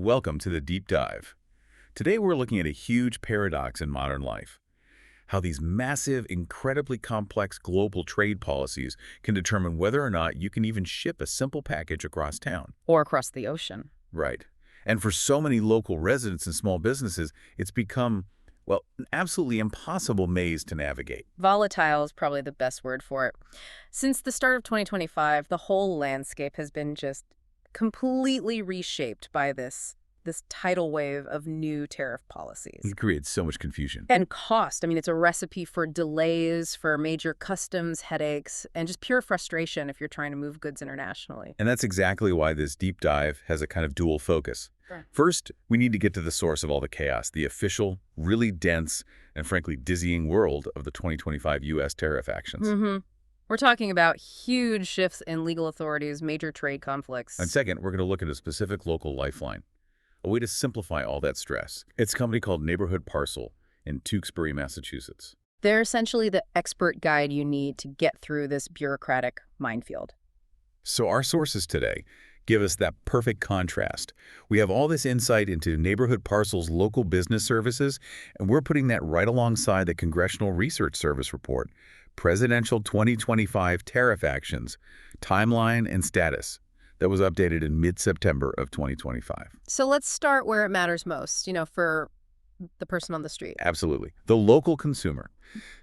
Welcome to the Deep Dive. Today we're looking at a huge paradox in modern life. How these massive, incredibly complex global trade policies can determine whether or not you can even ship a simple package across town. Or across the ocean. Right. And for so many local residents and small businesses, it's become, well, an absolutely impossible maze to navigate. Volatile is probably the best word for it. Since the start of 2025, the whole landscape has been just completely reshaped by this tidal wave of new tariff policies. It creates so much confusion. And cost. I mean, it's a recipe for delays, for major customs headaches, and just pure frustration if you're trying to move goods internationally. And that's exactly why this deep dive has a kind of dual focus. Sure. First, we need to get to the source of all the chaos, the official, really dense, and frankly dizzying world of the 2025 U.S. tariff actions. We're talking about huge shifts in legal authorities, major trade conflicts. And second, we're going to look at a specific local lifeline, a way to simplify all that stress. It's a company called Neighborhood Parcel in Tewksbury, Massachusetts. They're essentially the expert guide you need to get through this bureaucratic minefield. So our sources today give us that perfect contrast. We have all this insight into Neighborhood Parcel's local business services, and we're putting that right alongside the Congressional Research Service report, Presidential 2025 Tariff Actions, Timeline and Status, that was updated in mid-September of 2025. So let's start where it matters most, for the person on the street. Absolutely. The local consumer.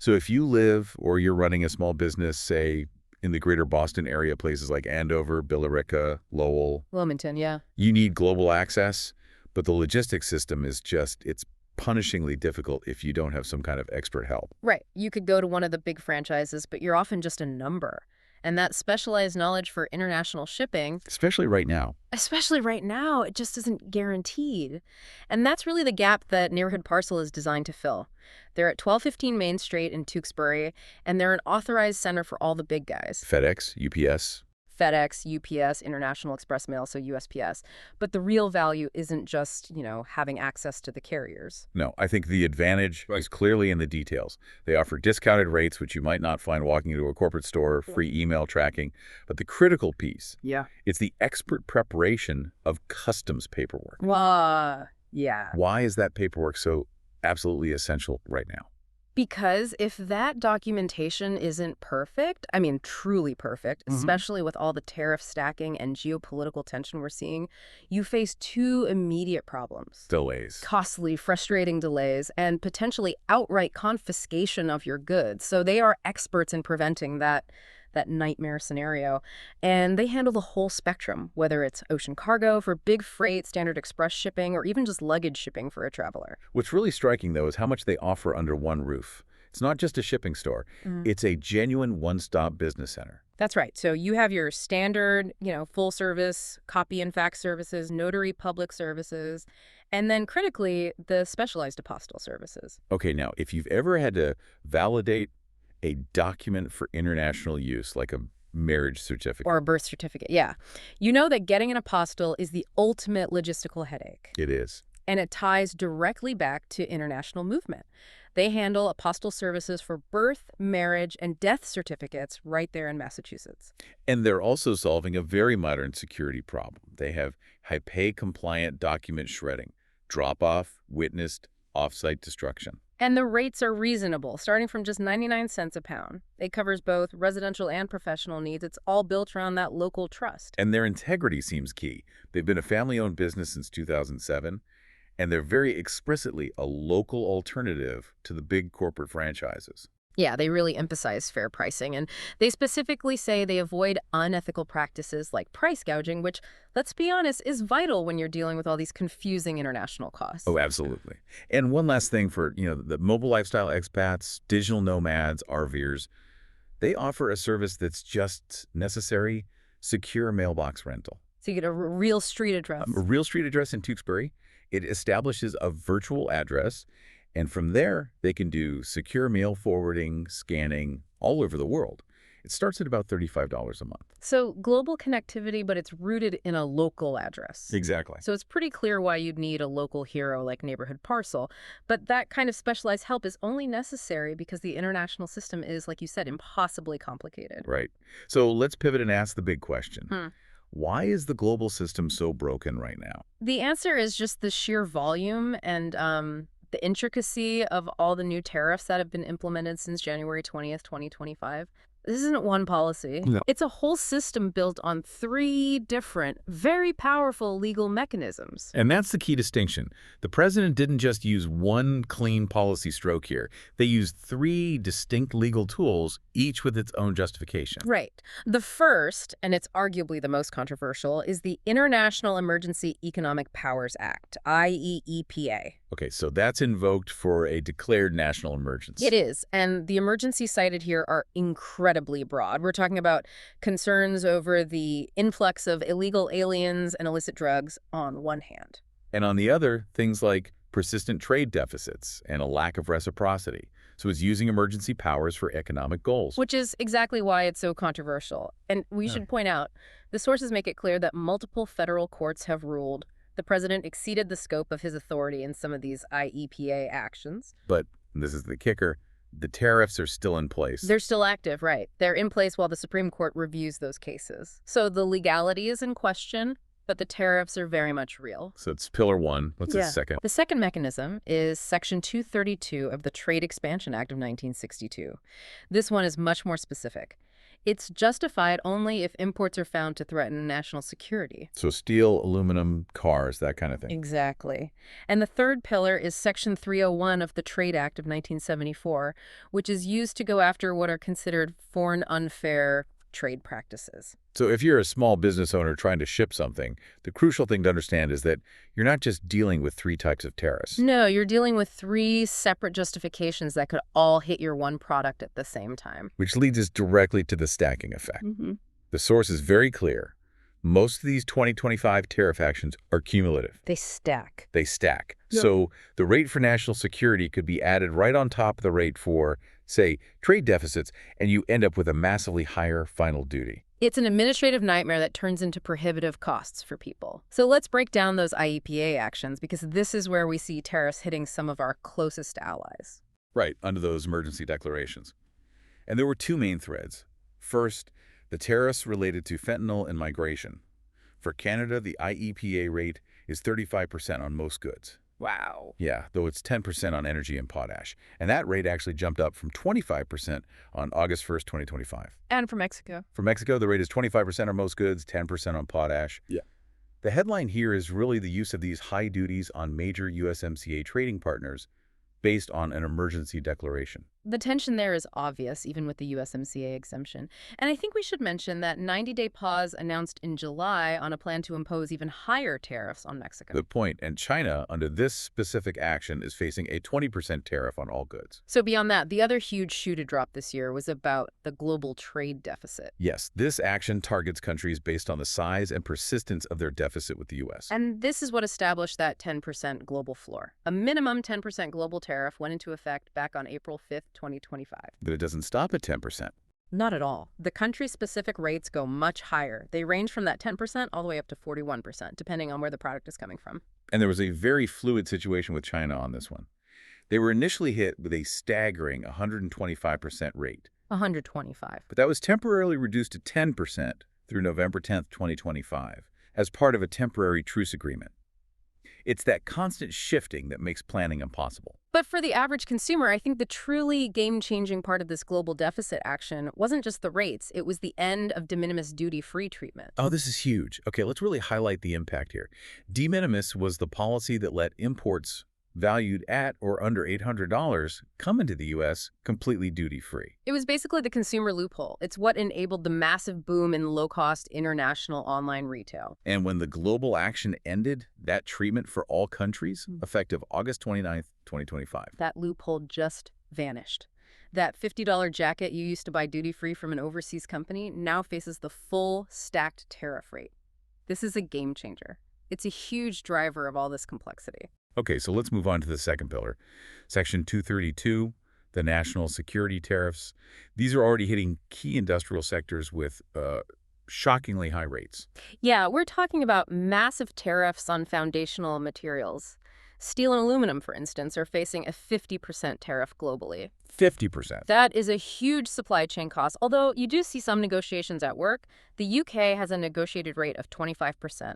So if you live or you're running a small business, say, in the greater Boston area, places like Andover, Billerica, Lowell. Wilmington, yeah. You need global access, but the logistics system is it's punishingly difficult if you don't have some kind of expert help. Right. You could go to one of the big franchises, but you're often just a number. And that specialized knowledge for international shipping, Especially right now, it just isn't guaranteed. And that's really the gap that Neighborhood Parcel is designed to fill. They're at 1215 Main Street in Tewksbury, and they're an authorized center for all the big guys. FedEx, UPS. FedEx, UPS, International Express Mail, so USPS. But the real value isn't just, having access to the carriers. No, I think the advantage is clearly in the details. They offer discounted rates, which you might not find walking into a corporate store, free email tracking. But the critical piece, it's the expert preparation of customs paperwork. Yeah. Why is that paperwork so absolutely essential right now? Because if that documentation isn't perfect, I mean truly perfect, especially with all the tariff stacking and geopolitical tension we're seeing, you face two immediate problems. Delays. Costly, frustrating delays, and potentially outright confiscation of your goods. So they are experts in preventing that nightmare scenario. And they handle the whole spectrum, whether it's ocean cargo for big freight, standard express shipping, or even just luggage shipping for a traveler. What's really striking, though, is how much they offer under one roof. It's not just a shipping store. It's a genuine one-stop business center. That's right. So you have your standard, full service, copy and fax services, notary public services, and then critically, the specialized apostille services. Okay, now, if you've ever had to validate a document for international use, like a marriage certificate. Or a birth certificate, yeah. You know that getting an apostille is the ultimate logistical headache. It is. And it ties directly back to international movement. They handle apostille services for birth, marriage, and death certificates right there in Massachusetts. And they're also solving a very modern security problem. They have HIPAA-compliant document shredding, drop-off, witnessed, off-site destruction. And the rates are reasonable, starting from just 99 cents a pound. It covers both residential and professional needs. It's all built around that local trust. And their integrity seems key. They've been a family-owned business since 2007, and they're very explicitly a local alternative to the big corporate franchises. Yeah, they really emphasize fair pricing, and they specifically say they avoid unethical practices like price gouging, which, let's be honest, is vital when you're dealing with all these confusing international costs. Oh, absolutely. And one last thing for, the mobile lifestyle expats, digital nomads, RVers, they offer a service that's just necessary, secure mailbox rental. So you get a real street address. A real street address in Tewksbury. It establishes a virtual address. And from there, they can do secure mail forwarding, scanning, all over the world. It starts at about $35 a month. So global connectivity, but it's rooted in a local address. Exactly. So it's pretty clear why you'd need a local hero like Neighborhood Parcel. But that kind of specialized help is only necessary because the international system is, like you said, impossibly complicated. Right. So let's pivot and ask the big question. Why is the global system so broken right now? The answer is just the sheer volume and the intricacy of all the new tariffs that have been implemented since January 20th, 2025. This isn't one policy. No. It's a whole system built on three different, very powerful legal mechanisms. And that's the key distinction. The president didn't just use one clean policy stroke here. They used three distinct legal tools, each with its own justification. Right. The first, and it's arguably the most controversial, is the International Emergency Economic Powers Act, IEEPA. Okay, so that's invoked for a declared national emergency. It is, and the emergencies cited here are incredibly broad. We're talking about concerns over the influx of illegal aliens and illicit drugs on one hand. And on the other, things like persistent trade deficits and a lack of reciprocity. So it's using emergency powers for economic goals. Which is exactly why it's so controversial. And we should point out, the sources make it clear that multiple federal courts have ruled the president exceeded the scope of his authority in some of these IEPA actions. But, and this is the kicker, the tariffs are still in place. They're still active, right. They're in place while the Supreme Court reviews those cases. So the legality is in question, but the tariffs are very much real. So it's pillar one. What's the second? The second mechanism is Section 232 of the Trade Expansion Act of 1962. This one is much more specific. It's justified only if imports are found to threaten national security. So steel, aluminum, cars, that kind of thing. Exactly. And the third pillar is Section 301 of the Trade Act of 1974, which is used to go after what are considered foreign unfair trade practices. So if you're a small business owner trying to ship something, the crucial thing to understand is that you're not just dealing with three types of tariffs. No, you're dealing with three separate justifications that could all hit your one product at the same time. Which leads us directly to the stacking effect. The source is very clear. Most of these 2025 tariff actions are cumulative. They stack. They stack. Yep. So the rate for national security could be added right on top of the rate for, say, trade deficits, and you end up with a massively higher final duty. It's an administrative nightmare that turns into prohibitive costs for people. So let's break down those IEPA actions, because this is where we see tariffs hitting some of our closest allies. Right, under those emergency declarations. And there were two main threads. First, the tariffs related to fentanyl and migration. For Canada, the IEPA rate is 35% on most goods. Wow. Yeah, though it's 10% on energy and potash. And that rate actually jumped up from 25% on August 1st, 2025. And for Mexico? For Mexico, the rate is 25% on most goods, 10% on potash. Yeah. The headline here is really the use of these high duties on major USMCA trading partners based on an emergency declaration. The tension there is obvious, even with the USMCA exemption. And I think we should mention that 90-day pause announced in July on a plan to impose even higher tariffs on Mexico. Good point. And China, under this specific action, is facing a 20% tariff on all goods. So beyond that, the other huge shoe to drop this year was about the global trade deficit. Yes, this action targets countries based on the size and persistence of their deficit with the U.S. And this is what established that 10% global floor. A minimum 10% global tariff went into effect back on April 5th, 2025. But it doesn't stop at 10%. Not at all. The country-specific rates go much higher. They range from that 10% all the way up to 41%, depending on where the product is coming from. And there was a very fluid situation with China on this one. They were initially hit with a staggering 125% rate. 125. But that was temporarily reduced to 10% through November 10th, 2025, as part of a temporary truce agreement. It's that constant shifting that makes planning impossible. But for the average consumer, I think the truly game-changing part of this global deficit action wasn't just the rates. It was the end of de minimis duty-free treatment. Oh, this is huge. Okay, let's really highlight the impact here. De minimis was the policy that let imports valued at or under $800 come into the U.S. completely duty-free. It was basically the consumer loophole. It's what enabled the massive boom in low-cost international online retail. And when the global action ended, that treatment for all countries, effective August 29th, 2025. That loophole just vanished. That $50 jacket you used to buy duty-free from an overseas company now faces the full stacked tariff rate. This is a game changer. It's a huge driver of all this complexity. Okay, so let's move on to the second pillar. Section 232, the national security tariffs. These are already hitting key industrial sectors with shockingly high rates. Yeah, we're talking about massive tariffs on foundational materials. Steel and aluminum, for instance, are facing a 50% tariff globally. 50%. That is a huge supply chain cost, although you do see some negotiations at work. The UK has a negotiated rate of 25%.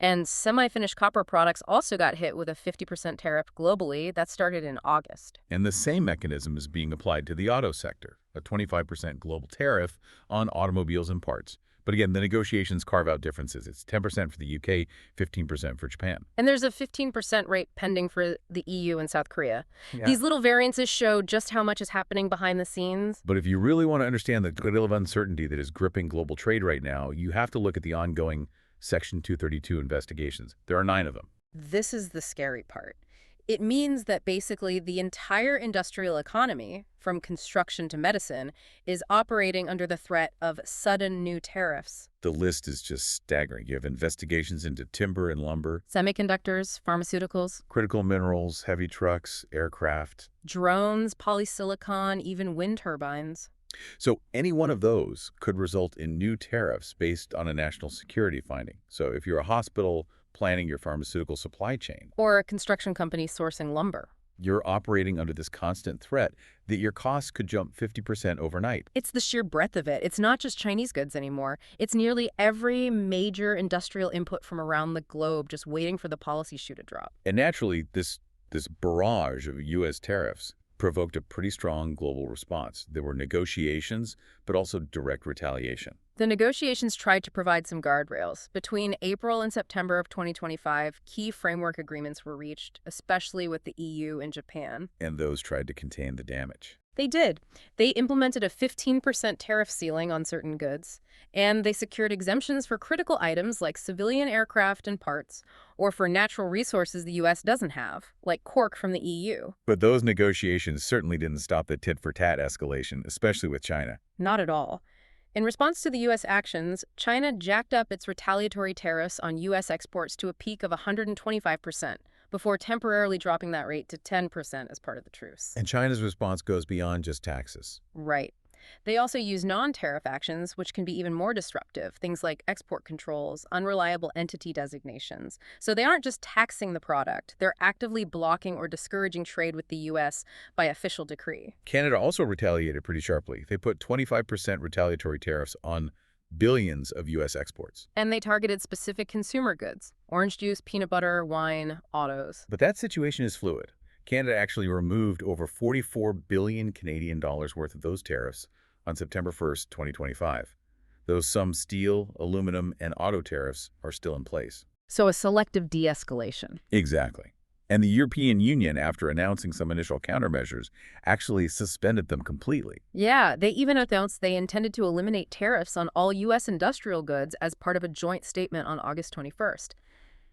And semi-finished copper products also got hit with a 50% tariff globally. That started in August. And the same mechanism is being applied to the auto sector, a 25% global tariff on automobiles and parts. But again, the negotiations carve out differences. It's 10% for the UK, 15% for Japan. And there's a 15% rate pending for the EU and South Korea. Yeah. These little variances show just how much is happening behind the scenes. But if you really want to understand the deal of uncertainty that is gripping global trade right now, you have to look at the ongoing Section 232 investigations. There are 9 of them. This is the scary part. It means that basically the entire industrial economy, from construction to medicine, is operating under the threat of sudden new tariffs. The list is just staggering. You have investigations into timber and lumber, Semiconductors, pharmaceuticals, critical minerals, heavy trucks, aircraft. drones, polysilicon, even wind turbines. So any one of those could result in new tariffs based on a national security finding. So if you're a hospital planning your pharmaceutical supply chain, Or a construction company sourcing lumber. you're operating under this constant threat that your costs could jump 50% overnight. It's the sheer breadth of it. It's not just Chinese goods anymore. It's nearly every major industrial input from around the globe just waiting for the policy shoe to drop. And naturally, this barrage of U.S. tariffs provoked a pretty strong global response. There were negotiations, but also direct retaliation. The negotiations tried to provide some guardrails. Between April and September of 2025, key framework agreements were reached, especially with the EU and Japan. And those tried to contain the damage. They did. They implemented a 15% tariff ceiling on certain goods, and they secured exemptions for critical items like civilian aircraft and parts, or for natural resources the U.S. doesn't have, like cork from the EU. But those negotiations certainly didn't stop the tit-for-tat escalation, especially with China. Not at all. In response to the U.S. actions, China jacked up its retaliatory tariffs on U.S. exports to a peak of 125%, before temporarily dropping that rate to 10% as part of the truce. And China's response goes beyond just taxes. Right. They also use non-tariff actions, which can be even more disruptive, things like export controls, unreliable entity designations. So they aren't just taxing the product, they're actively blocking or discouraging trade with the U.S. by official decree. Canada also retaliated pretty sharply. They put 25% retaliatory tariffs on billions of U.S. exports. And they targeted specific consumer goods: orange juice, peanut butter, wine, autos. But that situation is fluid. Canada actually removed over 44 billion Canadian dollars worth of those tariffs on September 1st, 2025. Though some steel, aluminum, and auto tariffs are still in place. So a selective de-escalation. Exactly. And the European Union, after announcing some initial countermeasures, actually suspended them completely. Yeah, they even announced they intended to eliminate tariffs on all U.S. industrial goods as part of a joint statement on August 21st.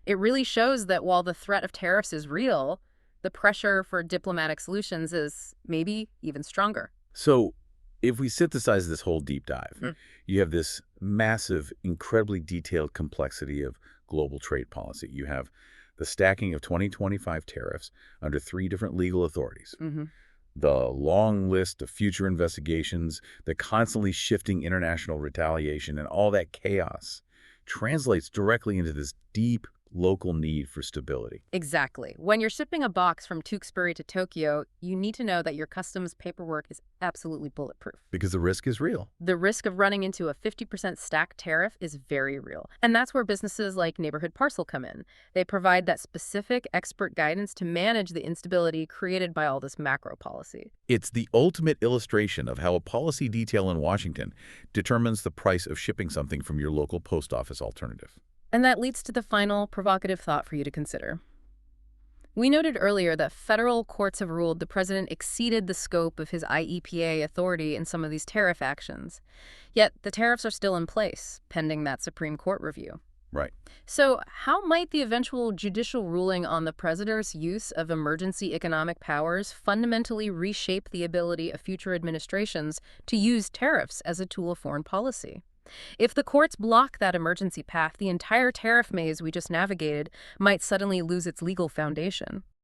It really shows that while the threat of tariffs is real, the pressure for diplomatic solutions is maybe even stronger. So if we synthesize this whole deep dive, you have this massive, incredibly detailed complexity of global trade policy. You have the stacking of 2025 tariffs under 3 different legal authorities, the long list of future investigations, the constantly shifting international retaliation, and all that chaos translates directly into this deep local need for stability. Exactly. When you're shipping a box from Tewksbury to Tokyo, you need to know that your customs paperwork is absolutely bulletproof. Because the risk is real. The risk of running into a 50% stacked tariff is very real. And that's where businesses like Neighborhood Parcel come in. They provide that specific expert guidance to manage the instability created by all this macro policy. It's the ultimate illustration of how a policy detail in Washington determines the price of shipping something from your local post office alternative. And that leads to the final provocative thought for you to consider. We noted earlier that federal courts have ruled the president exceeded the scope of his IEPA authority in some of these tariff actions. Yet the tariffs are still in place, pending that Supreme Court review. Right. So how might the eventual judicial ruling on the president's use of emergency economic powers fundamentally reshape the ability of future administrations to use tariffs as a tool of foreign policy? If the courts block that emergency path, the entire tariff maze we just navigated might suddenly lose its legal foundation.